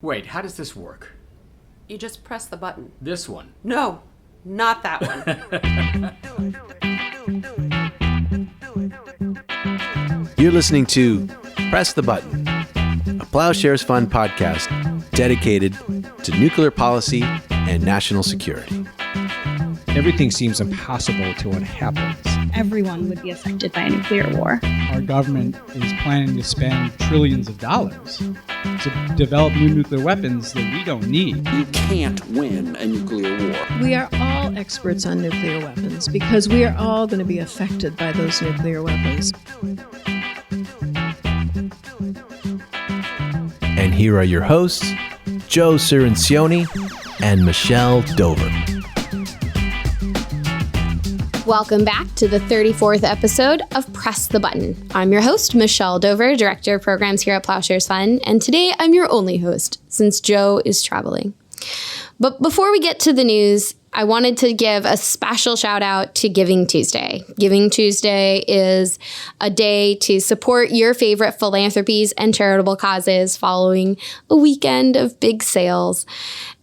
Wait, how does this work? You just press the button. This one? No, not that one. You're listening to Press the Button, a Plowshares Fund podcast dedicated to nuclear policy and national security. Everything seems impossible till it happens. Everyone would be affected by a nuclear war. Our government is planning to spend trillions of dollars to develop new nuclear weapons that we don't need. You can't win a nuclear war. We are all experts on nuclear weapons because we are all going to be affected by those nuclear weapons. And here are your hosts, Joe Cirincione and Michelle Dover. Welcome back to the 34th episode of Press the Button. I'm your host, Michelle Dover, Director of Programs here at Plowshares Fund, and today I'm your only host since Joe is traveling. But before we get to the news, I wanted to give a special shout out to Giving Tuesday. Giving Tuesday is a day to support your favorite philanthropies and charitable causes following a weekend of big sales.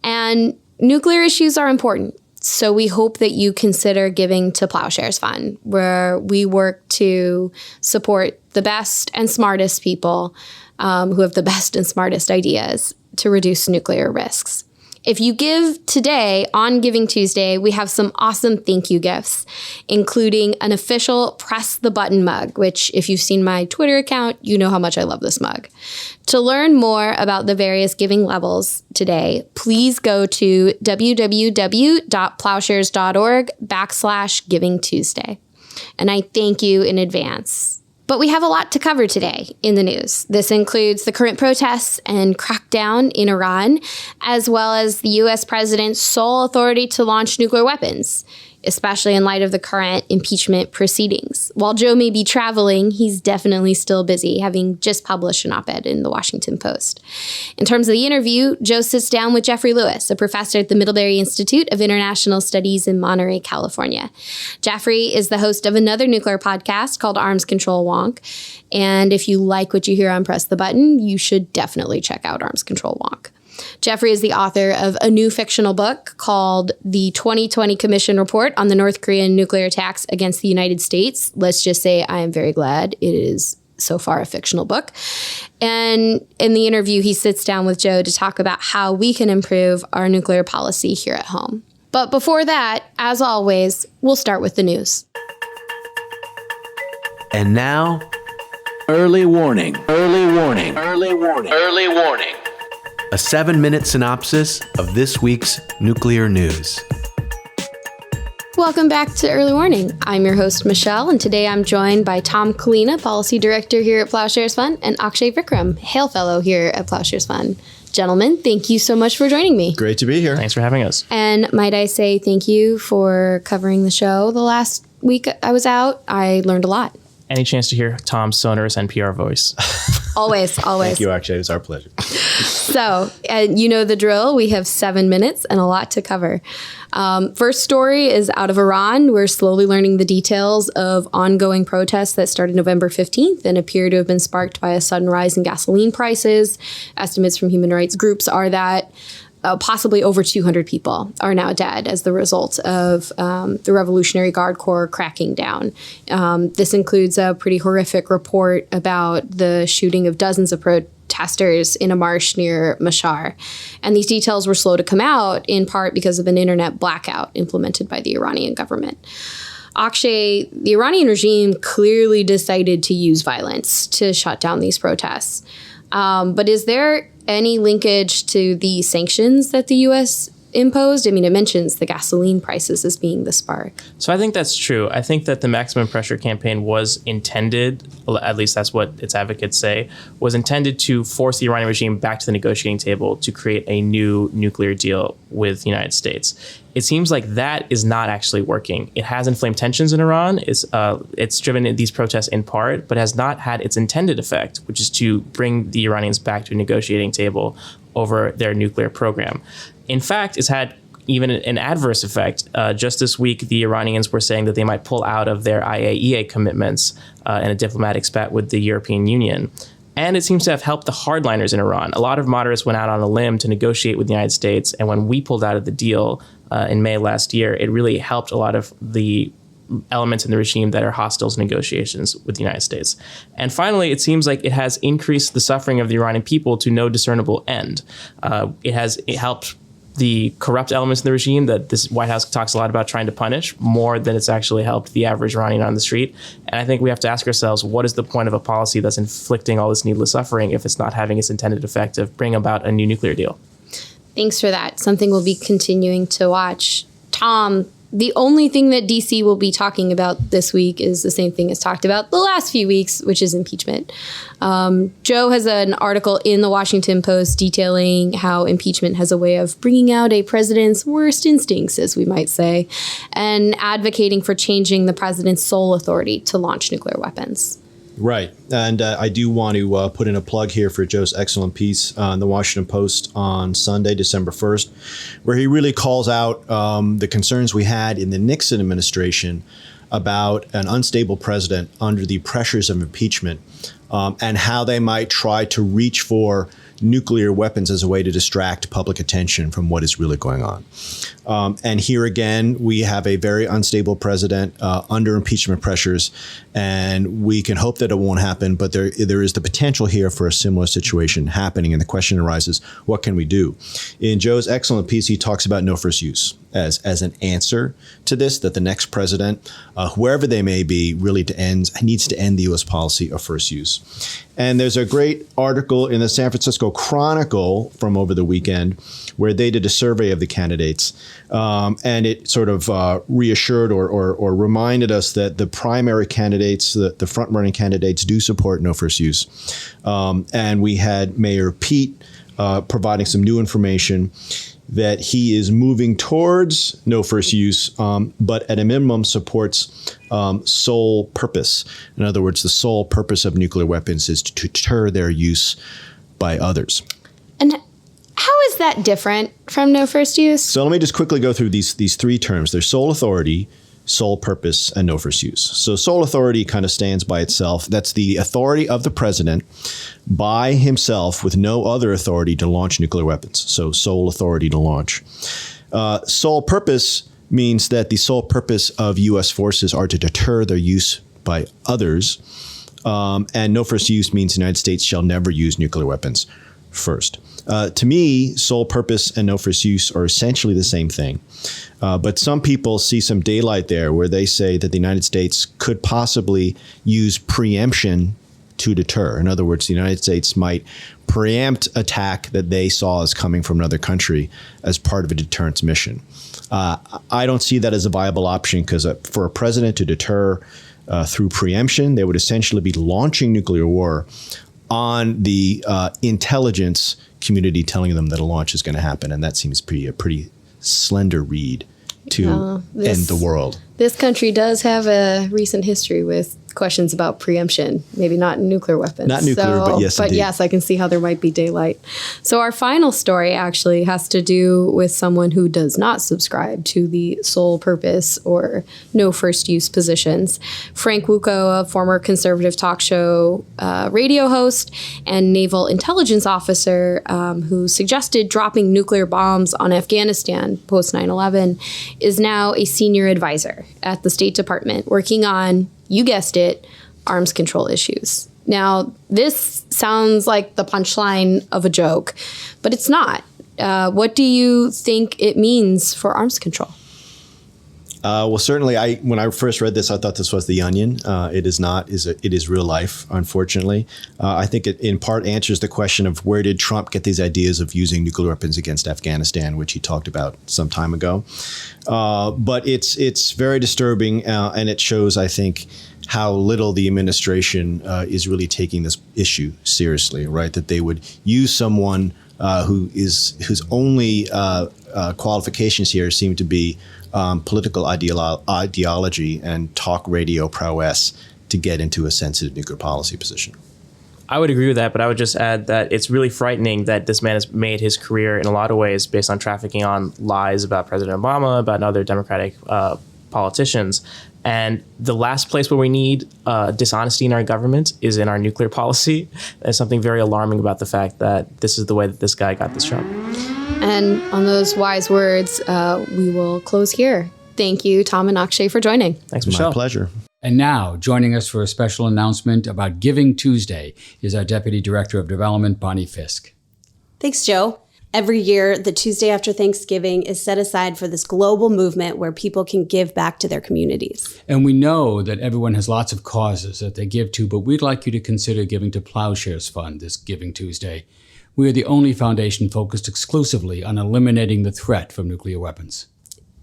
And nuclear issues are important. So we hope that you consider giving to Plowshares Fund, where we work to support the best and smartest people who have the best and smartest ideas to reduce nuclear risks. If you give today on Giving Tuesday, we have some awesome thank you gifts, including an official Press the Button mug, which if you've seen my Twitter account, you know how much I love this mug. To learn more about the various giving levels today, please go to www.plowshares.org/Giving Tuesday. And I thank you in advance. But we have a lot to cover today in the news. This includes the current protests and crackdown in Iran, as well as the U.S. president's sole authority to launch nuclear weapons, especially in light of the current impeachment proceedings. While Joe may be traveling, he's definitely still busy, having just published an op-ed in the Washington Post. In terms of the interview, Joe sits down with Jeffrey Lewis, a professor at the Middlebury Institute of International Studies in Monterey, California. Jeffrey is the host of another nuclear podcast called Arms Control Wonk. And if you like what you hear on Press the Button, you should definitely check out Arms Control Wonk. Jeffrey is the author of a new fictional book called The 2020 Commission Report on the North Korean Nuclear Attacks Against the United States. Let's just say I am very glad it is so far a fictional book. And in the interview, he sits down with Joe to talk about how we can improve our nuclear policy here at home. But before that, as always, we'll start with the news. And now, early warning. A 7-minute synopsis of this week's nuclear news. Welcome back to Early Warning. I'm your host, Michelle, and today I'm joined by Tom Collina, Policy Director here at Plowshares Fund, and Akshai Vikram, Hale Fellow here at Plowshares Fund. Gentlemen, thank you so much for joining me. Great to be here. Thanks for having us. And might I say thank you for covering the show the last week I was out. I learned a lot. Any chance to hear Tom's sonorous NPR voice? Always. Thank you, Akshai. It's our pleasure. So, you know the drill. We have 7 minutes and a lot to cover. First story is out of Iran. We're slowly learning the details of ongoing protests that started November 15th and appear to have been sparked by a sudden rise in gasoline prices. Estimates from human rights groups are that possibly over 200 people are now dead as the result of the Revolutionary Guard Corps cracking down. This includes a pretty horrific report about the shooting of dozens of protesters in a marsh near Mashhad. And these details were slow to come out, in part because of an internet blackout implemented by the Iranian government. Akshai, the Iranian regime clearly decided to use violence to shut down these protests. But is there any linkage to the sanctions that the U.S. imposed? I mean, it mentions the gasoline prices as being the spark. So I think that's true. I think that the maximum pressure campaign was intended, at least that's what its advocates say, was intended to force the Iranian regime back to the negotiating table to create a new nuclear deal with the United States. It seems like that is not actually working. It has inflamed tensions in Iran. It's driven these protests in part, but has not had its intended effect, which is to bring the Iranians back to a negotiating table over their nuclear program. In fact, it's had even an adverse effect. Just this week, the Iranians were saying that they might pull out of their IAEA commitments in a diplomatic spat with the European Union. And it seems to have helped the hardliners in Iran. A lot of moderates went out on a limb to negotiate with the United States. And when we pulled out of the deal in May last year, it really helped a lot of the elements in the regime that are hostile to negotiations with the United States. And finally, it seems like it has increased the suffering of the Iranian people to no discernible end. It helped the corrupt elements in the regime that this White House talks a lot about trying to punish more than it's actually helped the average Iranian on the street. And I think we have to ask ourselves, what is the point of a policy that's inflicting all this needless suffering if it's not having its intended effect of bringing about a new nuclear deal? Thanks for that. Something we'll be continuing to watch. Tom, the only thing that DC will be talking about this week is the same thing as talked about the last few weeks, which is impeachment. Joe has an article in the Washington Post detailing how impeachment has a way of bringing out a president's worst instincts, as we might say, and advocating for changing the president's sole authority to launch nuclear weapons. Right. And I do want to put in a plug here for Joe's excellent piece on the Washington Post on Sunday, December 1st, where he really calls out the concerns we had in the Nixon administration about an unstable president under the pressures of impeachment and how they might try to reach for nuclear weapons as a way to distract public attention from what is really going on. And here again, we have a very unstable president under impeachment pressures, and we can hope that it won't happen, but there is the potential here for a similar situation happening. And the question arises, what can we do? In Joe's excellent piece, he talks about no first use as an answer to this, that the next president, whoever they may be, really needs to end the U.S. policy of first use. And there's a great article in the San Francisco Chronicle from over the weekend where they did a survey of the candidates. And it sort of reassured or reminded us that the primary candidates, the front-running candidates, do support no first use. And we had Mayor Pete providing some new information that he is moving towards no first use, but at a minimum supports sole purpose. In other words, the sole purpose of nuclear weapons is to deter their use by others. And how is that different from no first use? So let me just quickly go through these three terms. There's sole authority, sole purpose, and no first use. So sole authority kind of stands by itself. That's the authority of the president by himself with no other authority to launch nuclear weapons. So sole authority to launch. Sole purpose means that the sole purpose of U.S. forces are to deter their use by others. And no first use means the United States shall never use nuclear weapons first. To me, sole purpose and no first use are essentially the same thing. But some people see some daylight there where they say that the United States could possibly use preemption to deter. In other words, the United States might preempt attack that they saw as coming from another country as part of a deterrence mission. I don't see that as a viable option because for a president to deter through preemption, they would essentially be launching nuclear war on the intelligence community telling them that a launch is going to happen. And that seems to be a pretty slender reed to end the world. This country does have a recent history with questions about preemption, maybe not nuclear weapons. Not nuclear, but yes, But indeed. yes, I can see how there might be daylight. So our final story actually has to do with someone who does not subscribe to the sole purpose or no first use positions. Frank Wuko, a former conservative talk show radio host and naval intelligence officer who suggested dropping nuclear bombs on Afghanistan post 9/11, is now a senior advisor at the State Department working on, you guessed it, arms control issues. Now, this sounds like the punchline of a joke, but it's not. What do you think it means for arms control? Well, certainly, when I first read this, I thought this was The Onion. It is not. It is real life, unfortunately. I think it in part answers the question of where did Trump get these ideas of using nuclear weapons against Afghanistan, which he talked about some time ago. But it's very disturbing, and it shows, I think, how little the administration is really taking this issue seriously. Right, that they would use someone whose only qualifications here seem to be political ideology and talk radio prowess to get into a sensitive nuclear policy position. I would agree with that, but I would just add that it's really frightening that this man has made his career in a lot of ways based on trafficking on lies about President Obama, about other Democratic politicians. And the last place where we need dishonesty in our government is in our nuclear policy. There's something very alarming about the fact that this is the way that this guy got this job. And on those wise words, we will close here. Thank you, Tom and Akshay, for joining. Thanks, Michelle. My pleasure. And now, joining us for a special announcement about Giving Tuesday is our Deputy Director of Development, Bonnie Fisk. Thanks, Joe. Every year, the Tuesday after Thanksgiving is set aside for this global movement where people can give back to their communities. And we know that everyone has lots of causes that they give to, but we'd like you to consider giving to Plowshares Fund this Giving Tuesday. We are the only foundation focused exclusively on eliminating the threat from nuclear weapons.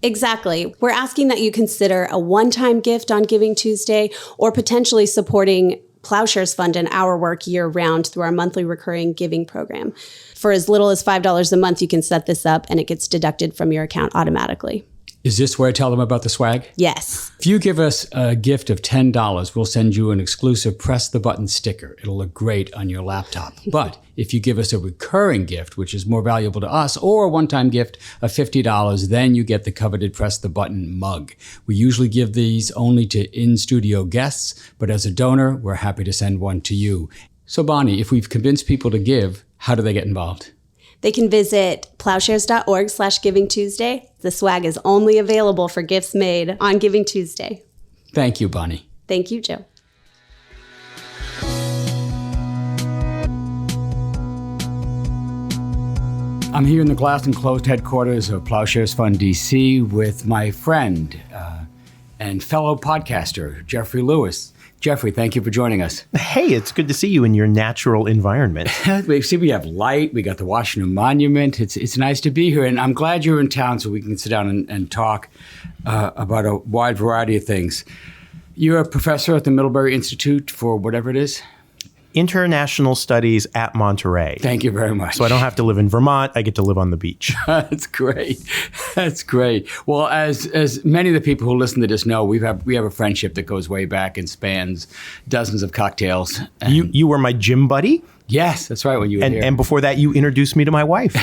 Exactly. We're asking that you consider a one-time gift on Giving Tuesday or potentially supporting Plowshares Fund and our work year-round through our monthly recurring giving program. For as little as $5 a month, you can set this up and it gets deducted from your account automatically. Is this where I tell them about the swag? Yes. If you give us a gift of $10, we'll send you an exclusive Press the Button sticker. It'll look great on your laptop. But if you give us a recurring gift, which is more valuable to us, or a one-time gift of $50, then you get the coveted Press the Button mug. We usually give these only to in-studio guests, but as a donor, we're happy to send one to you. So Bonnie, if we've convinced people to give, how do they get involved? They can visit plowshares.org/Giving Tuesday. The swag is only available for gifts made on Giving Tuesday. Thank you, Bonnie. Thank you, Joe. I'm here in the glass enclosed headquarters of Plowshares Fund DC with my friend and fellow podcaster, Jeffrey Lewis. Jeffrey, thank you for joining us. Hey, it's good to see you in your natural environment. We have light. We got the Washington Monument. It's nice to be here, and I'm glad you're in town so we can sit down and talk about a wide variety of things. You're a professor at the Middlebury Institute for whatever it is? International Studies at Monterey. Thank you very much. So I don't have to live in Vermont. I get to live on the beach. That's great. That's great. Well, as many of the people who listen to this know, we have a friendship that goes way back and spans dozens of cocktails. You were my gym buddy? Yes, that's right. When you were here. And before that, you introduced me to my wife.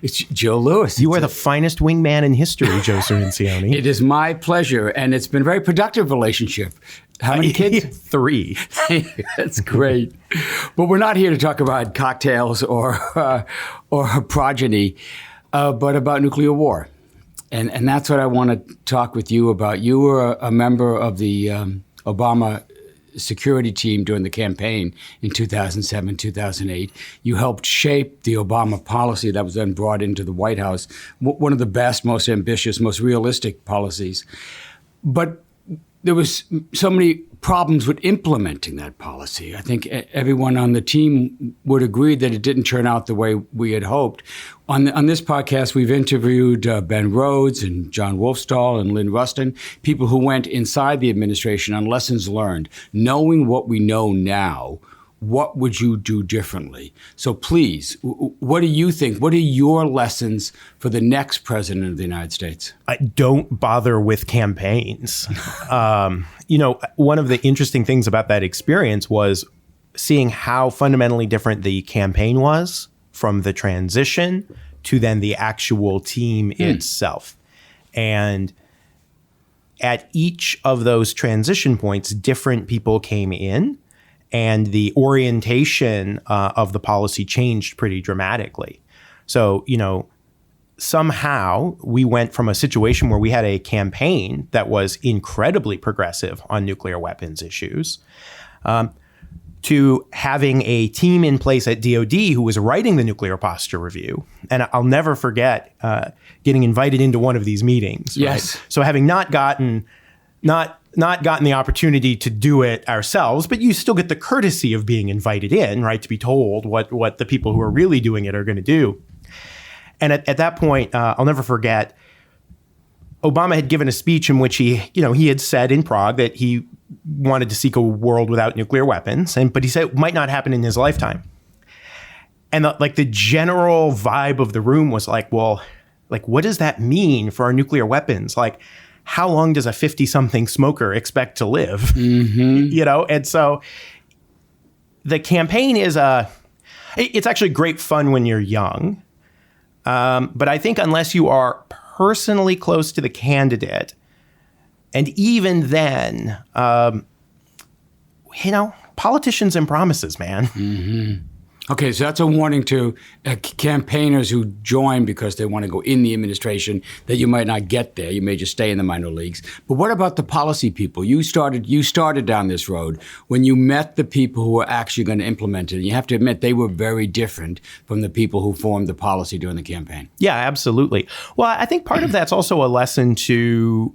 It's Joe Lewis. You are the finest wingman in history, Joe Cirincione. It is my pleasure, and it's been a very productive relationship. How many kids? 3. That's great. But we're not here to talk about cocktails or progeny, but about nuclear war. And that's what I want to talk with you about. You were a member of the Obama security team during the campaign in 2007, 2008. You helped shape the Obama policy that was then brought into the White House, one of the best, most ambitious, most realistic policies. But there was so many problems with implementing that policy. I think everyone on the team would agree that it didn't turn out the way we had hoped. On this podcast, we've interviewed Ben Rhodes and John Wolfstall and Lynn Rustin, people who went inside the administration on lessons learned. Knowing what we know now, what would you do differently? So please, what do you think? What are your lessons for the next president of the United States? I don't bother with campaigns. One of the interesting things about that experience was seeing how fundamentally different the campaign was from the transition to then the actual team itself. And at each of those transition points, different people came in, and the orientation of the policy changed pretty dramatically. So, somehow we went from a situation where we had a campaign that was incredibly progressive on nuclear weapons issues to having a team in place at DOD who was writing the nuclear posture review. And I'll never forget getting invited into one of these meetings. Yes. Right? So having not gotten the opportunity to do it ourselves, but you still get the courtesy of being invited in, right, to be told what the people who are really doing it are going to do. And at that point, I'll never forget, Obama had given a speech in which he had said in Prague that he wanted to seek a world without nuclear weapons, but he said it might not happen in his lifetime. And the general vibe of the room was like, well, what does that mean for our nuclear weapons? Like, how long does a 50-something smoker expect to live? Mm-hmm. And so the campaign is it's actually great fun when you're young. But I think unless you are personally close to the candidate, And even then, politicians and promises, man. Mm-hmm. Okay, so that's a warning to campaigners who join because they want to go in the administration, that you might not get there. You may just stay in the minor leagues. But what about the policy people? You started down this road when you met the people who were actually going to implement it. And you have to admit they were very different from the people who formed the policy during the campaign. Yeah, absolutely. Well, I think part of that's also a lesson to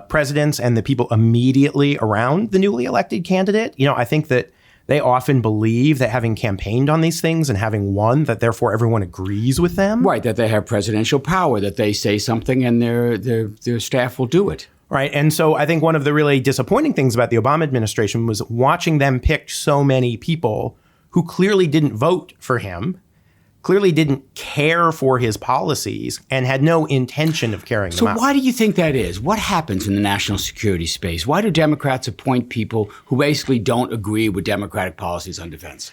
presidents and the people immediately around the newly elected candidate. I think that they often believe that having campaigned on these things and having won, that therefore everyone agrees with them. Right, that they have presidential power, that they say something and their staff will do it. Right. And so I think one of the really disappointing things about the Obama administration was watching them pick so many people who clearly didn't vote for him, clearly didn't care for his policies, and had no intention of carrying them out. So why do you think that is? What happens in the national security space? Why do Democrats appoint people who basically don't agree with Democratic policies on defense?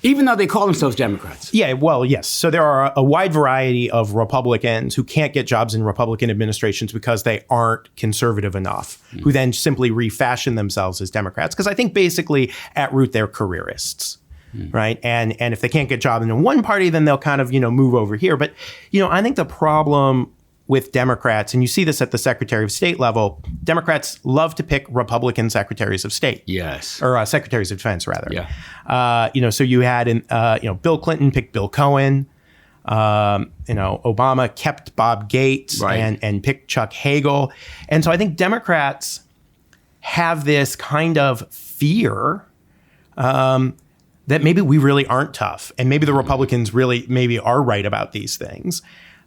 Even though they call themselves Democrats. Yeah, well, yes. So there are a wide variety of Republicans who can't get jobs in Republican administrations because they aren't conservative enough, who then simply refashion themselves as Democrats. Because I think basically at root, they're careerists. Right. And if they can't get a job in one party, then they'll kind of, move over here. But, I think the problem with Democrats, and you see this at the Secretary of State level, Democrats love to pick Republican secretaries of state. Yes. Or secretaries of defense, rather. Yeah. So you had, Bill Clinton picked Bill Cohen. Obama kept Bob Gates and picked Chuck Hagel. And so I think Democrats have this kind of fear that maybe we really aren't tough, and maybe the Republicans really maybe are right about these things.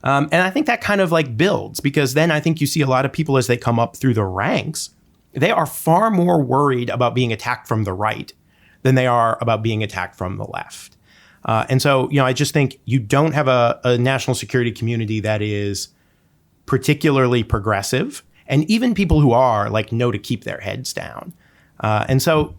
And I think that kind of builds, because then I think you see a lot of people as they come up through the ranks, they are far more worried about being attacked from the right than they are about being attacked from the left. And so, I just think you don't have a national security community that is particularly progressive, and even people who are know to keep their heads down. And so,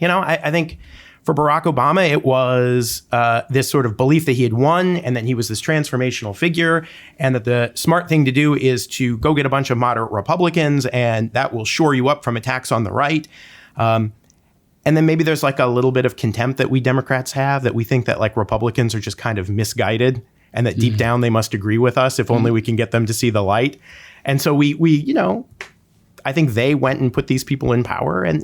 I think for Barack Obama, it was this sort of belief that he had won and that he was this transformational figure, and that the smart thing to do is to go get a bunch of moderate Republicans, and that will shore you up from attacks on the right. And then maybe there's a little bit of contempt that we Democrats have, that we think that Republicans are just kind of misguided, and that deep down they must agree with us if only we can get them to see the light. And so we I think they went and put these people in power, and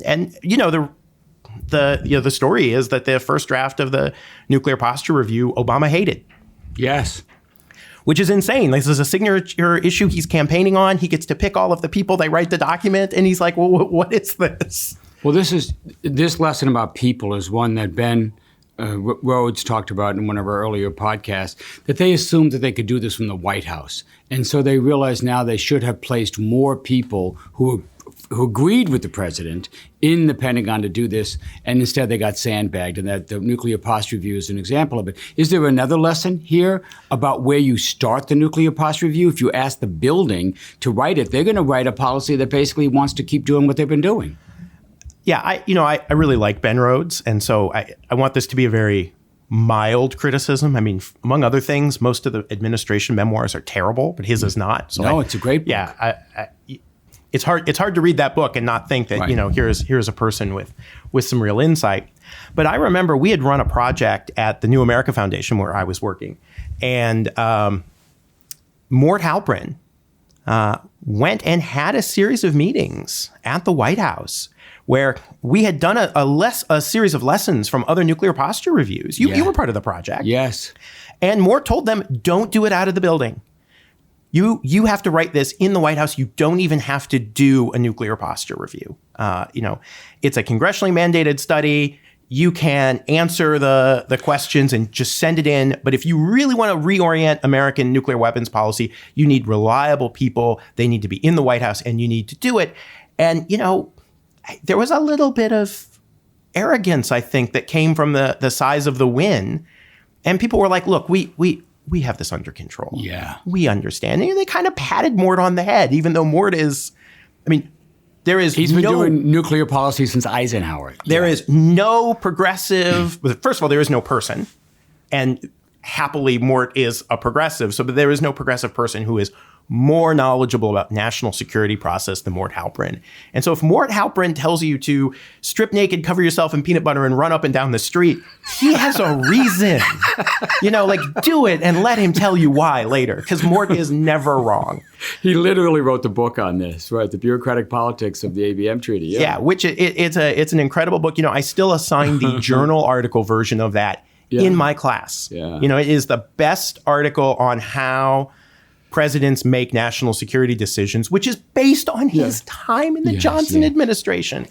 the story is that the first draft of the nuclear posture review, Obama hated. Yes. Which is insane. This is a signature issue he's campaigning on. He gets to pick all of the people. They write the document, and he's like, well, what is this? Well, this lesson about people is one that Ben Rhodes talked about in one of our earlier podcasts, that they assumed that they could do this from the White House. And so they realize now they should have placed more people who agreed with the president in the Pentagon to do this, and instead they got sandbagged, and that the nuclear posture review is an example of it. Is there another lesson here about where you start the nuclear posture review? If you ask the building to write it, they're going to write a policy that basically wants to keep doing what they've been doing. Yeah, I really like Ben Rhodes, and so I want this to be a very mild criticism. I mean, among other things, most of the administration memoirs are terrible, but his is not. So no, it's a great book. Yeah, it's hard to read that book and not think that, here's a person with some real insight. But I remember we had run a project at the New America Foundation where I was working, and Mort Halperin went and had a series of meetings at the White House where we had done a series of lessons from other nuclear posture reviews. You were part of the project. Yes. And Mort told them, don't do it out of the building. You have to write this in the White House. You don't even have to do a nuclear posture review. It's a congressionally mandated study. You can answer the questions and just send it in. But if you really want to reorient American nuclear weapons policy, you need reliable people. They need to be in the White House, and you need to do it. And, there was a little bit of arrogance, I think, that came from the size of the win. And people were like, look, we have this under control. Yeah. We understand. And they kind of patted Mort on the head, even though Mort is, he's been doing nuclear policy since Eisenhower. There is no progressive, first of all, there is no person. And happily, Mort is a progressive. But there is no progressive person who is more knowledgeable about national security process than Mort Halperin. And so if Mort Halperin tells you to strip naked, cover yourself in peanut butter, and run up and down the street, he has a reason. Do it and let him tell you why later, because Mort is never wrong. He literally wrote the book on this, right? The bureaucratic politics of the ABM Treaty. Yeah, which it's an incredible book. I still assign the journal article version of that in my class. Yeah. It is the best article on how presidents make national security decisions, which is based on his time in the Johnson administration.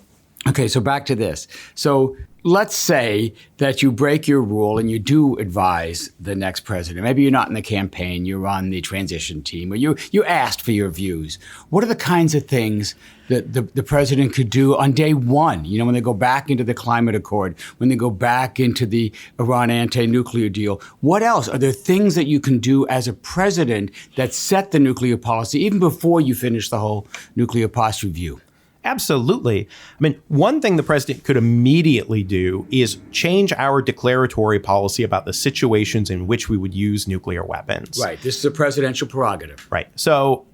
Okay, so back to this. So let's say that you break your rule and you do advise the next president. Maybe you're not in the campaign, you're on the transition team, or you asked for your views. What are the kinds of things that the president could do on day one? When they go back into the climate accord, when they go back into the Iran anti-nuclear deal, what else? Are there things that you can do as a president that set the nuclear policy even before you finish the whole nuclear posture review? Absolutely. One thing the president could immediately do is change our declaratory policy about the situations in which we would use nuclear weapons. Right. This is a presidential prerogative. Right. So,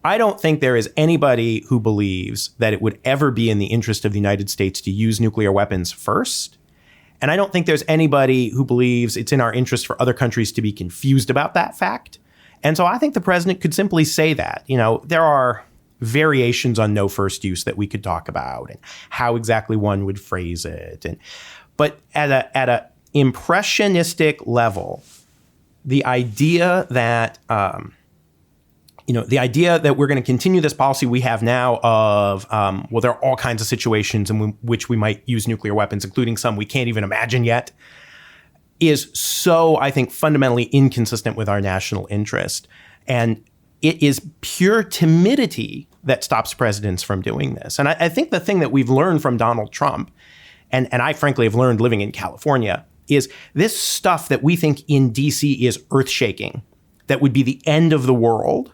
I don't think there is anybody who believes that it would ever be in the interest of the United States to use nuclear weapons first. And I don't think there's anybody who believes it's in our interest for other countries to be confused about that fact. And so I think the president could simply say that. There are variations on no first use that we could talk about and how exactly one would phrase it. But at a impressionistic level, the idea that we're going to continue this policy we have now of, there are all kinds of situations in which we might use nuclear weapons, including some we can't even imagine yet, is so, I think, fundamentally inconsistent with our national interest. And it is pure timidity that stops presidents from doing this. And I think the thing that we've learned from Donald Trump, and I frankly have learned living in California, is this stuff that we think in DC is earth-shaking, that would be the end of the world,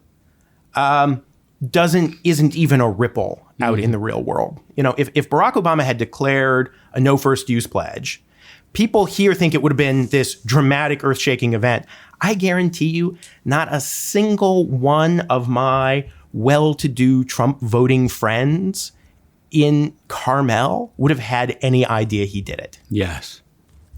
isn't even a ripple out in the real world. If Barack Obama had declared a no first use pledge, people here think it would have been this dramatic earth-shaking event. I guarantee you not a single one of my well-to-do Trump voting friends in Carmel would have had any idea he did it. Yes.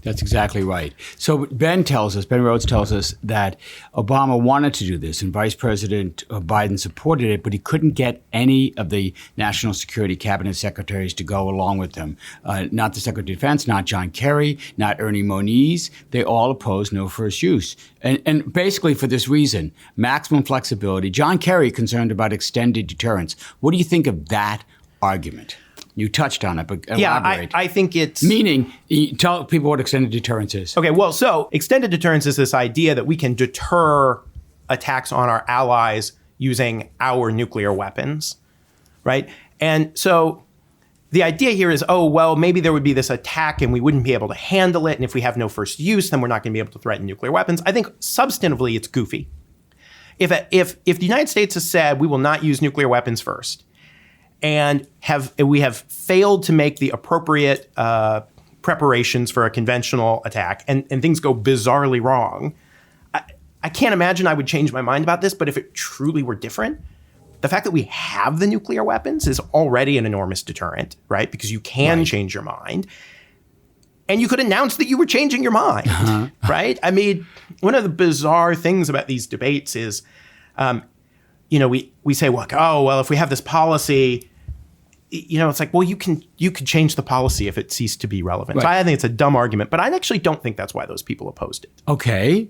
That's exactly right. So Ben Rhodes tells us that Obama wanted to do this and Vice President Biden supported it, but he couldn't get any of the national security cabinet secretaries to go along with him. Not the Secretary of Defense, not John Kerry, not Ernie Moniz. They all opposed no first use. And basically for this reason, maximum flexibility. John Kerry concerned about extended deterrence. What do you think of that argument? You touched on it, but elaborate. I think it's... Meaning, tell people what extended deterrence is. Okay, well, so extended deterrence is this idea that we can deter attacks on our allies using our nuclear weapons, right? And so the idea here is, maybe there would be this attack and we wouldn't be able to handle it. And if we have no first use, then we're not going to be able to threaten nuclear weapons. I think substantively it's goofy. If the United States has said we will not use nuclear weapons first, and we have failed to make the appropriate preparations for a conventional attack, and things go bizarrely wrong, I can't imagine I would change my mind about this, but if it truly were different, the fact that we have the nuclear weapons is already an enormous deterrent, right? Because you can change your mind. And you could announce that you were changing your mind, right? I mean, one of the bizarre things about these debates is, we say, if we have this policy, it's like, you could change the policy if it ceased to be relevant. Right. So I think it's a dumb argument, but I actually don't think that's why those people opposed it. Okay.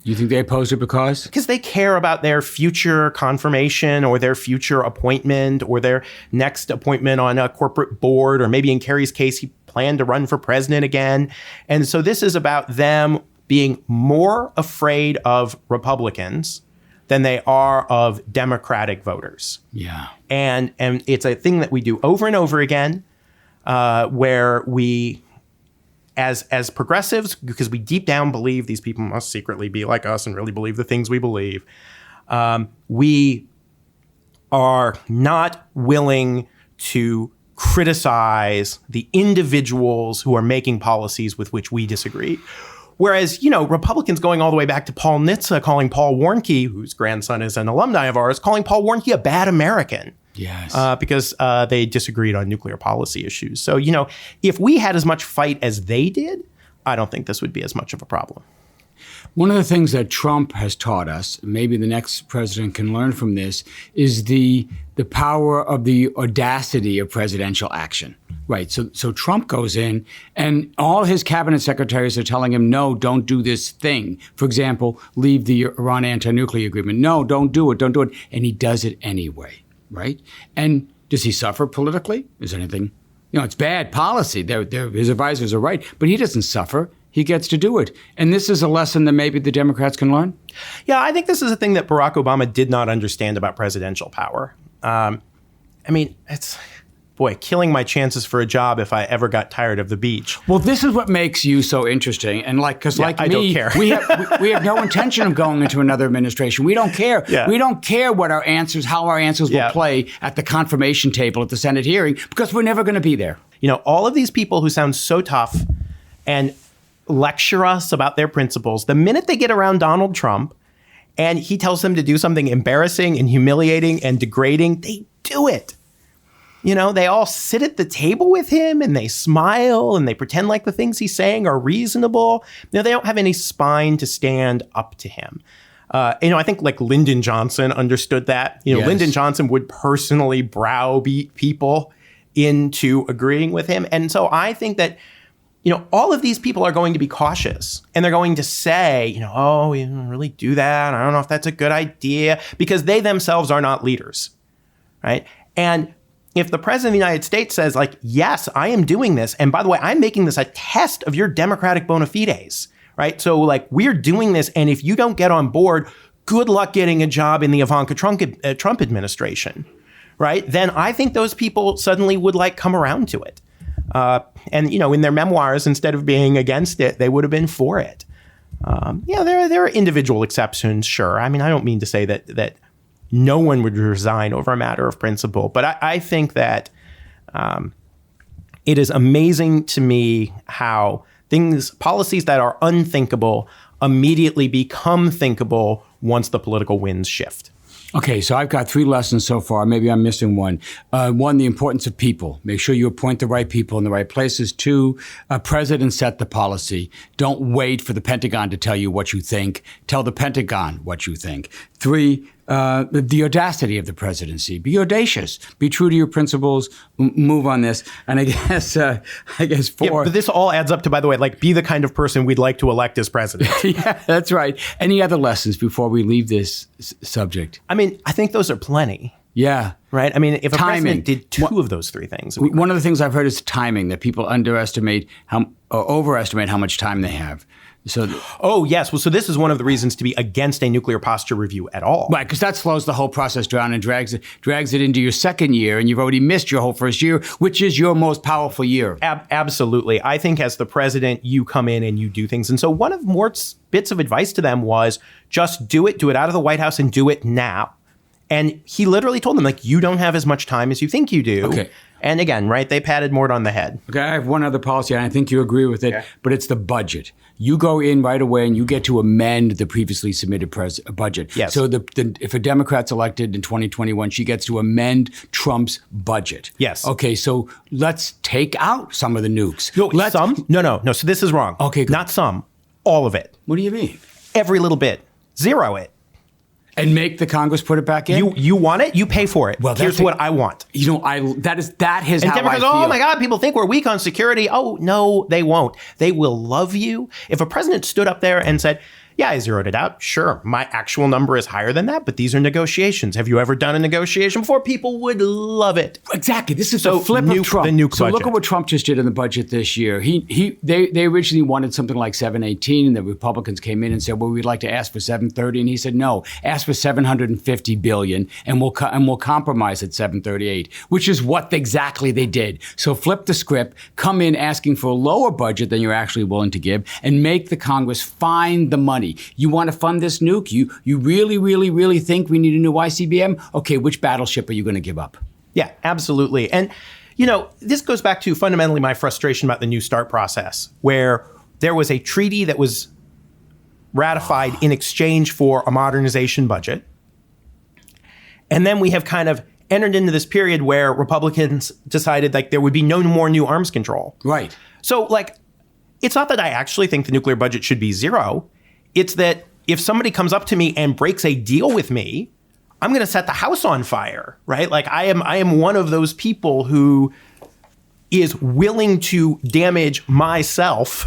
You think they opposed it because? Because they care about their future confirmation or their future appointment or their next appointment on a corporate board, or maybe in Kerry's case, he planned to run for president again. And so this is about them being more afraid of Republicans than they are of Democratic voters. Yeah. And it's a thing that we do over and over again, where we, as progressives, because we deep down believe these people must secretly be like us and really believe the things we believe, we are not willing to criticize the individuals who are making policies with which we disagree. Whereas, Republicans going all the way back to Paul Nitze, calling Paul Warnke, whose grandson is an alumni of ours, calling Paul Warnke a bad American. Yes. Because they disagreed on nuclear policy issues. So, if we had as much fight as they did, I don't think this would be as much of a problem. One of the things that Trump has taught us, maybe the next president can learn from this, is the power of the audacity of presidential action. Right. So Trump goes in and all his cabinet secretaries are telling him, no, don't do this thing. For example, leave the Iran anti-nuclear agreement. No, don't do it. Don't do it. And he does it anyway. Right. And does he suffer politically? Is there anything? It's bad policy. His advisors are right, but he doesn't suffer. He gets to do it. And this is a lesson that maybe the Democrats can learn? Yeah, I think this is a thing that Barack Obama did not understand about presidential power. It's, killing my chances for a job if I ever got tired of the beach. Well, this is what makes you so interesting. And I don't care. we have no intention of going into another administration. We don't care. Yeah. We don't care how our answers will play at the confirmation table at the Senate hearing, because we're never going to be there. All of these people who sound so tough and lecture us about their principles, the minute they get around Donald Trump and he tells them to do something embarrassing and humiliating and degrading, they do it. They all sit at the table with him and they smile and they pretend like the things he's saying are reasonable. They don't have any spine to stand up to him. I think Lyndon Johnson understood that. Yes. Lyndon Johnson would personally browbeat people into agreeing with him. And so I think that all of these people are going to be cautious and they're going to say, we don't really do that. I don't know if that's a good idea, because they themselves are not leaders, right? And if the president of the United States says, yes, I am doing this, and by the way, I'm making this a test of your democratic bona fides, right? So we're doing this, and if you don't get on board, good luck getting a job in the Ivanka Trump administration, right? Then I think those people suddenly would come around to it. And in their memoirs, instead of being against it, they would have been for it. There are individual exceptions, sure. I don't mean to say that no one would resign over a matter of principle, but I think that it is amazing to me how policies that are unthinkable immediately become thinkable once the political winds shift. Okay, so I've got 3 lessons so far. Maybe I'm missing one. 1, the importance of people. Make sure you appoint the right people in the right places. 2, president set the policy. Don't wait for the Pentagon to tell you what you think. Tell the Pentagon what you think. 3, the audacity of the presidency. Be audacious. Be true to your principles. Move on this. And I guess 4. Yeah, but this all adds up to, by the way, be the kind of person we'd like to elect as president. Yeah, that's right. Any other lessons before we leave this subject? I think those are plenty. Yeah. Right? If a president did 2 of those 3 things. One of the things I've heard is timing, that people overestimate how much time they have. Oh, yes. Well, so this is one of the reasons to be against a nuclear posture review at all. Right, because that slows the whole process down and drags it into your second year, and you've already missed your whole first year, which is your most powerful year. Absolutely. I think as the president, you come in and you do things. And so one of Mort's bits of advice to them was just do it out of the White House and do it now. And he literally told them, you don't have as much time as you think you do. Okay. And again, right, they patted Mort on the head. Okay, I have one other policy, and I think you agree with it, but it's the budget. You go in right away and you get to amend the previously submitted budget. Yes. So if a Democrat's elected in 2021, she gets to amend Trump's budget. Yes. Okay, so let's take out some of the nukes. Some? No. So this is wrong. Okay, good. Not some. All of it. What do you mean? Every little bit. Zero it. And make the Congress put it back in? You want it? You pay for it. Well, here's what I want. That is and how I feel. Democrats, oh my God, people think we're weak on security. Oh, no, they won't. They will love you. If a president stood up there and said, yeah, I zeroed it out. Sure, my actual number is higher than that, but these are negotiations. Have you ever done a negotiation before? People would love it. Exactly. This is the flip of Trump. The nuke so budget. Look at what Trump just did in the budget this year. They originally wanted something like 718, and the Republicans came in and said, well, we'd like to ask for 730, and he said, no, ask for 750 billion, and we'll compromise at 738, which is what exactly they did. So flip the script, come in asking for a lower budget than you're actually willing to give, and make the Congress find the money. You want to fund this nuke? You really, really, really think we need a new ICBM? Okay, which battleship are you going to give up? Yeah, absolutely. And, this goes back to fundamentally my frustration about the New START process, where there was a treaty that was ratified in exchange for a modernization budget. And then we have kind of entered into this period where Republicans decided like there would be no more new arms control. Right. So like, it's not that I actually think the nuclear budget should be zero. It's that if somebody comes up to me and breaks a deal with me, I'm going to set the house on fire, right? Like I am one of those people who is willing to damage myself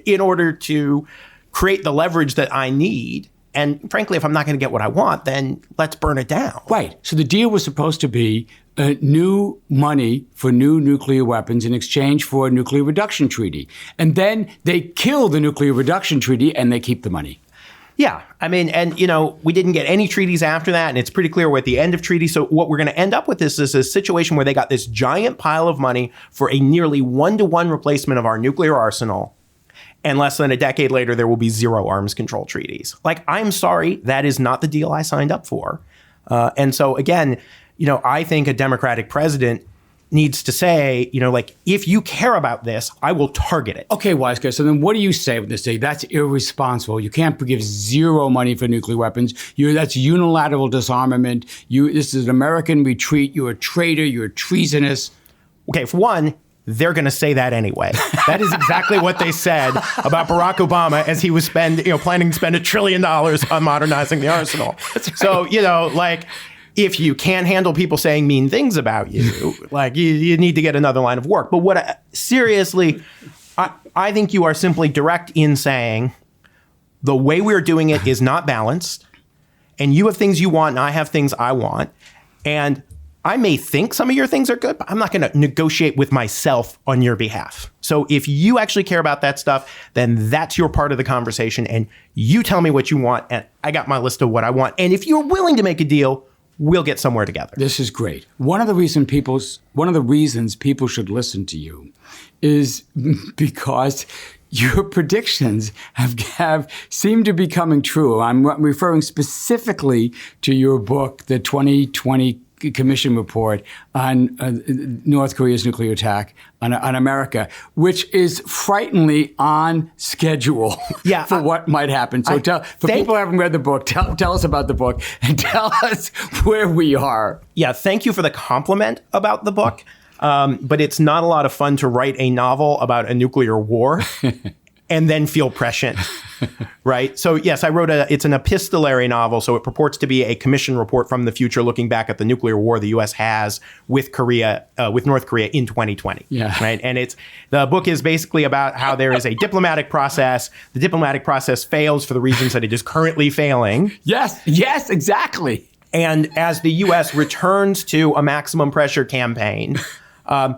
in order to create the leverage that I need. And frankly, if I'm not going to get what I want, then let's burn it down. Right. So the deal was supposed to be new money for new nuclear weapons in exchange for a nuclear reduction treaty. And then they kill the nuclear reduction treaty and they keep the money. Yeah. I mean, and, you know, we didn't get any treaties after that. And it's pretty clear we're at the end of treaties. So what we're going to end up with is a situation where they got this giant pile of money for a nearly 1-to-1 replacement of our nuclear arsenal. And less than a decade later, there will be zero arms control treaties. Like, I'm sorry, that is not the deal I signed up for. And so, again, you know, I think a Democratic president needs to say, you know, like, if you care about this, I will target it. Okay, wise guy. So then what do you say with this? That's irresponsible. You can't give zero money for nuclear weapons. That's unilateral disarmament. This is an American retreat. You're a traitor. You're treasonous. Okay, for one, they're going to say that anyway. That is exactly what they said about Barack Obama as he was planning to spend $1 trillion on modernizing the arsenal. That's right. So, you know, like, if you can't handle people saying mean things about you, like, you need to get another line of work. But seriously, I think you are simply direct in saying the way we're doing it is not balanced, and you have things you want and I have things I want. And I may think some of your things are good, but I'm not going to negotiate with myself on your behalf. So if you actually care about that stuff, then that's your part of the conversation. And you tell me what you want, and I got my list of what I want. And if you're willing to make a deal, we'll get somewhere together. This is great. One of the reasons people should listen to you is because your predictions have seemed to be coming true. I'm referring specifically to your book, the 2020 Commission report on North Korea's nuclear attack on America, which is frighteningly on schedule for what might happen. So people who haven't read the book, tell us about the book and tell us where we are. Yeah, thank you for the compliment about the book. But it's not a lot of fun to write a novel about a nuclear war and then feel prescient, right? So yes, I wrote it's an epistolary novel, so it purports to be a commission report from the future looking back at the nuclear war the U.S. has with North Korea in 2020, right? And the book is basically about how there is a diplomatic process. The diplomatic process fails for the reasons that it is currently failing. Yes, exactly. And as the U.S. returns to a maximum pressure campaign,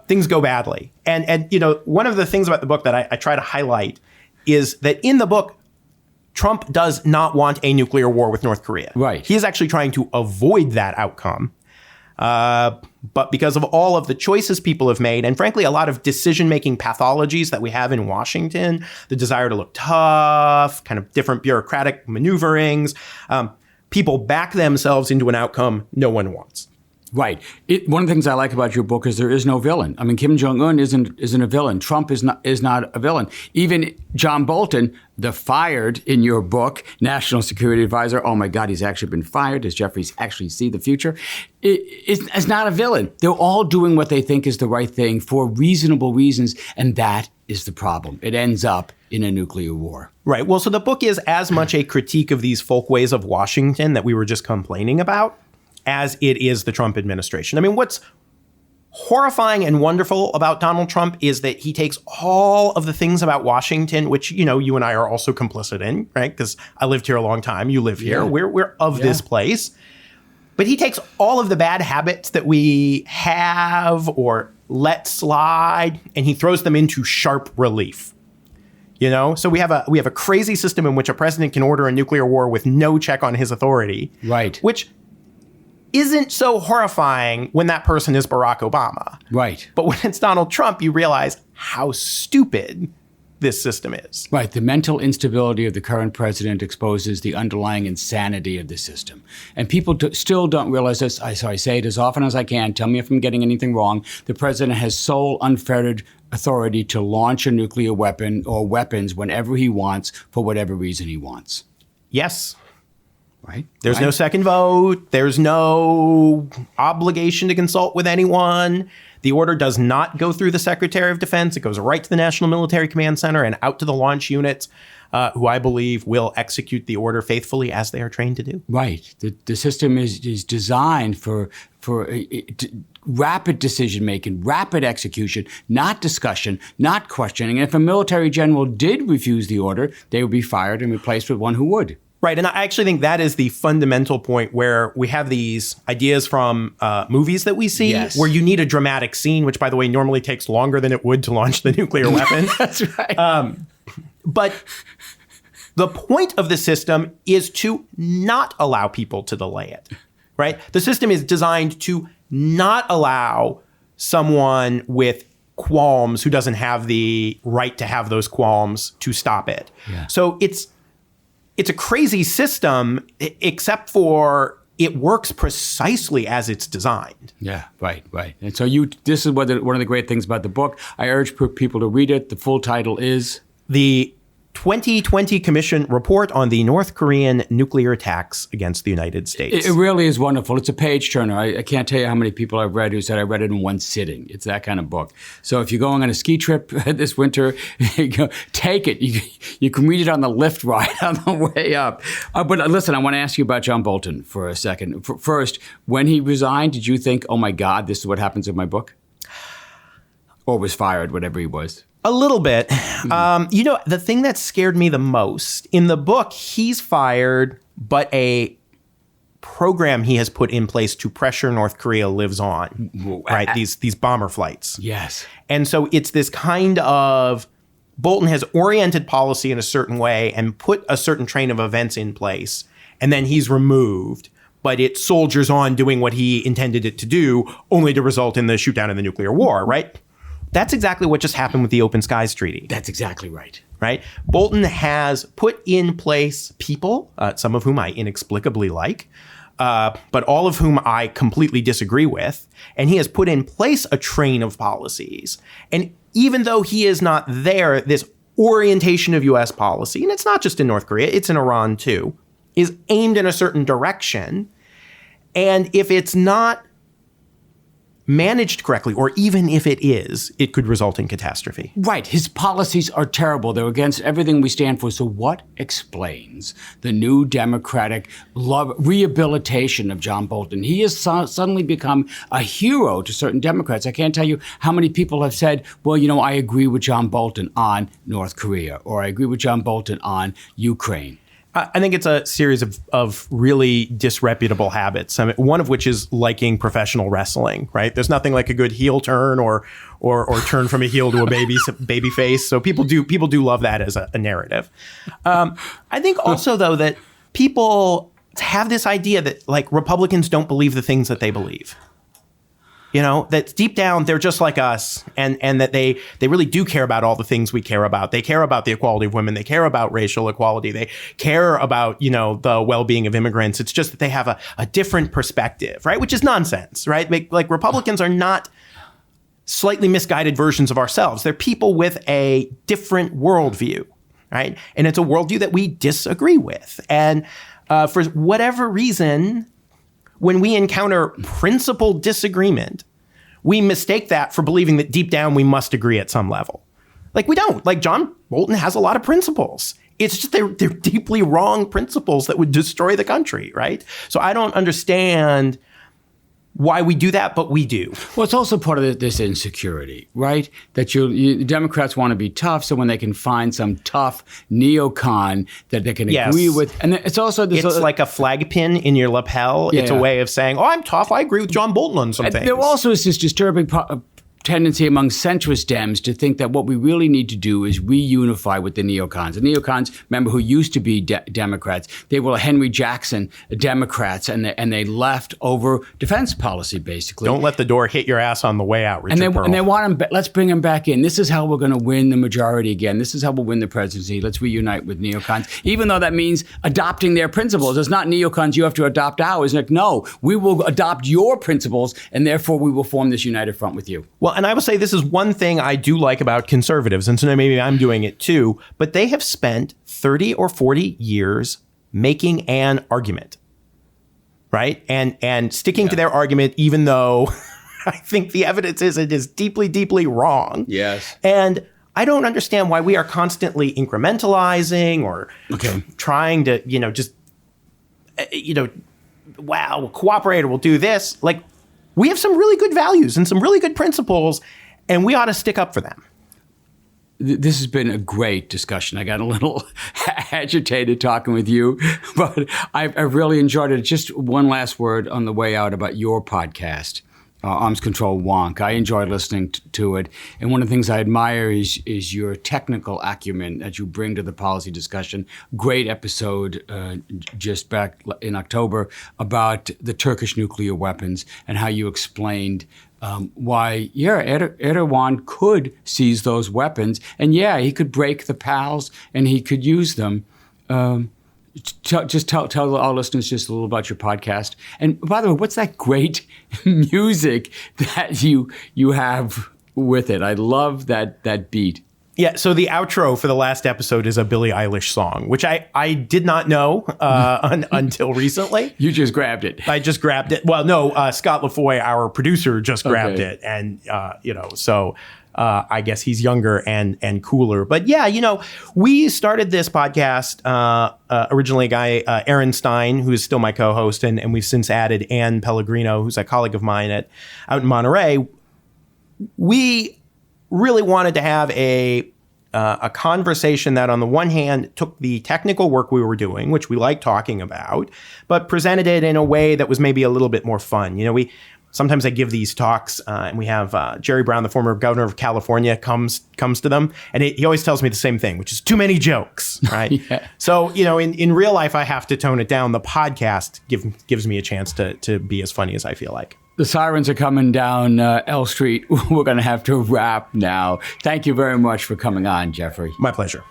things go badly. And you know, one of the things about the book that I try to highlight is that in the book, Trump does not want a nuclear war with North Korea. Right. He is actually trying to avoid that outcome. But because of all of the choices people have made, and frankly, a lot of decision-making pathologies that we have in Washington, the desire to look tough, kind of different bureaucratic maneuverings, people back themselves into an outcome no one wants. Right. One of the things I like about your book is there is no villain. I mean, Kim Jong-un isn't a villain. Trump is not a villain. Even John Bolton, the fired in your book national security advisor, oh my God, he's actually been fired. Does Jeffries actually see the future? Is not a villain. They're all doing what they think is the right thing for reasonable reasons, and that is the problem. It ends up in a nuclear war. Right. Well, so the book is as much a critique of these folkways of Washington that we were just complaining about as it is the Trump administration. I mean, what's horrifying and wonderful about Donald Trump is that he takes all of the things about Washington, which, you know, you and I are also complicit in, right? Because I lived here a long time. You live here. Yeah. We're of this place. But he takes all of the bad habits that we have or let slide, and he throws them into sharp relief. You know, so we have a crazy system in which a president can order a nuclear war with no check on his authority. Right. Which isn't so horrifying when that person is Barack Obama. Right. But when it's Donald Trump, you realize how stupid this system is. Right. The mental instability of the current president exposes the underlying insanity of the system. And people still don't realize this. So I say it as often as I can. Tell me if I'm getting anything wrong. The president has sole unfettered authority to launch a nuclear weapon or weapons whenever he wants for whatever reason he wants. Yes. Right? There's no second vote. There's no obligation to consult with anyone. The order does not go through the Secretary of Defense. It goes right to the National Military Command Center and out to the launch units, who I believe will execute the order faithfully as they are trained to do. Right. The system is designed for rapid decision-making, rapid execution, not discussion, not questioning. And if a military general did refuse the order, they would be fired and replaced with one who would. Right. And I actually think that is the fundamental point where we have these ideas from movies that we see, Yes. where you need a dramatic scene, which, by the way, normally takes longer than it would to launch the nuclear weapon. That's right. But the point of the system is to not allow people to delay it, right? The system is designed to not allow someone with qualms who doesn't have the right to have those qualms to stop it. Yeah. So it's a crazy system, except for it works precisely as it's designed. Yeah, right. And so this is one of the great things about the book. I urge people to read it. The full title is The 2020 Commission Report on the North Korean Nuclear Attacks Against the United States. It really is wonderful. It's a page turner. I can't tell you how many people I've read who said I read it in one sitting. It's that kind of book. So if you're going on a ski trip this winter, take it. You can read it on the lift ride on the way up. But listen, I want to ask you about John Bolton for a second. First, when he resigned, did you think, oh my God, this is what happens in my book? Or was fired, whatever he was? A little bit. The thing that scared me the most in the book, he's fired, but a program he has put in place to pressure North Korea lives on, right? These bomber flights. Yes. And so it's this kind of Bolton has oriented policy in a certain way and put a certain train of events in place, and then he's removed. But it soldiers on doing what he intended it to do, only to result in the shoot down of the nuclear war, right? That's exactly what just happened with the Open Skies Treaty. That's exactly right. Right? Bolton has put in place people, some of whom I inexplicably like, but all of whom I completely disagree with. And he has put in place a train of policies. And even though he is not there, this orientation of U.S. policy, and it's not just in North Korea, it's in Iran too, is aimed in a certain direction. And if it's not managed correctly, or even if it is, it could result in catastrophe. Right. His policies are terrible. They're against everything we stand for. So what explains the new Democratic rehabilitation of John Bolton? He has suddenly become a hero to certain Democrats. I can't tell you how many people have said, well, I agree with John Bolton on North Korea, or I agree with John Bolton on Ukraine. I think it's a series of really disreputable habits. I mean, one of which is liking professional wrestling, right? There's nothing like a good heel turn or turn from a heel to a baby face. So people do love that as a narrative. I think also, though, that people have this idea that like Republicans don't believe the things that they believe. That deep down, they're just like us, and that they really do care about all the things we care about. They care about the equality of women. They care about racial equality. They care about, the well-being of immigrants. It's just that they have a different perspective, right? Which is nonsense, right? Like Republicans are not slightly misguided versions of ourselves. They're people with a different worldview, right? And it's a worldview that we disagree with. And for whatever reason, when we encounter principled disagreement, we mistake that for believing that deep down we must agree at some level. Like we don't. Like John Bolton has a lot of principles. It's just they're deeply wrong principles that would destroy the country, right? So I don't understand why we do that, but we do. Well, it's also part of this insecurity, right? That Democrats want to be tough, so when they can find some tough neocon that they can agree with, and it's also this. It's like a flag pin in your lapel. It's a way of saying, "Oh, I'm tough. I agree with John Bolton on some things." There also is this disturbing tendency among centrist Dems to think that what we really need to do is reunify with the neocons. The neocons, remember, who used to be Democrats, they were Henry Jackson Democrats, and they left over defense policy, basically. Don't let the door hit your ass on the way out, Richard Pearl. And they want them, let's bring them back in. This is how we're going to win the majority again. This is how we'll win the presidency. Let's reunite with neocons, even though that means adopting their principles. It's not neocons, you have to adopt ours. Like, no, we will adopt your principles, and therefore we will form this united front with you. Well, Well, and I will say this is one thing I do like about conservatives, and so maybe I'm doing it too, but they have spent 30 or 40 years making an argument, right? And sticking to their argument, even though I think the evidence is it is deeply, deeply wrong. Yes. And I don't understand why we are constantly incrementalizing or trying to, wow, we'll cooperate or we'll do this. Like, we have some really good values and some really good principles, and we ought to stick up for them. This has been a great discussion. I got a little agitated talking with you, but I've really enjoyed it. Just one last word on the way out about your podcast, Arms Control Wonk. I enjoy listening to it. And one of the things I admire is your technical acumen that you bring to the policy discussion. Great episode just back in October about the Turkish nuclear weapons and how you explained why, Erdogan could seize those weapons. And he could break the PALs and he could use them. Tell our listeners just a little about your podcast. And by the way, what's that great music that you have with it? I love that beat. Yeah, so the outro for the last episode is a Billie Eilish song, which I did not know until recently. You just grabbed it. I just grabbed it. Well, no, Scott LaFoy, our producer, just grabbed it. And, so I guess he's younger and cooler. But we started this podcast, originally a guy, Aaron Stein, who is still my co-host, and we've since added Ann Pellegrino, who's a colleague of mine out in Monterey. We really wanted to have a conversation that on the one hand took the technical work we were doing, which we like talking about, but presented it in a way that was maybe a little bit more fun. Sometimes I give these talks, and we have Jerry Brown, the former governor of California, comes to them, and he always tells me the same thing, which is too many jokes, right? So, in real life, I have to tone it down. The podcast gives me a chance to be as funny as I feel like. The sirens are coming down L Street. We're going to have to wrap now. Thank you very much for coming on, Jeffrey. My pleasure.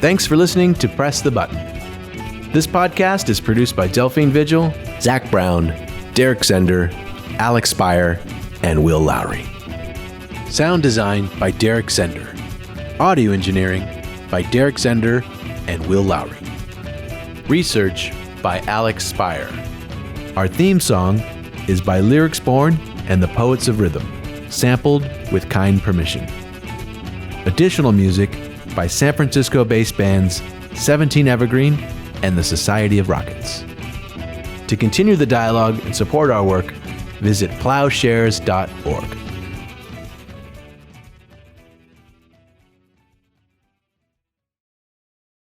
Thanks for listening to Press the Button. This podcast is produced by Delphine Vigil, Zach Brown, Derek Zender, Alex Spire, and Will Lowry. Sound design by Derek Zender. Audio engineering by Derek Zender and Will Lowry. Research by Alex Spire. Our theme song is by Lyrics Born and the Poets of Rhythm, sampled with kind permission. Additional music by San Francisco-based bands 17 Evergreen and the Society of Rockets. To continue the dialogue and support our work, visit plowshares.org.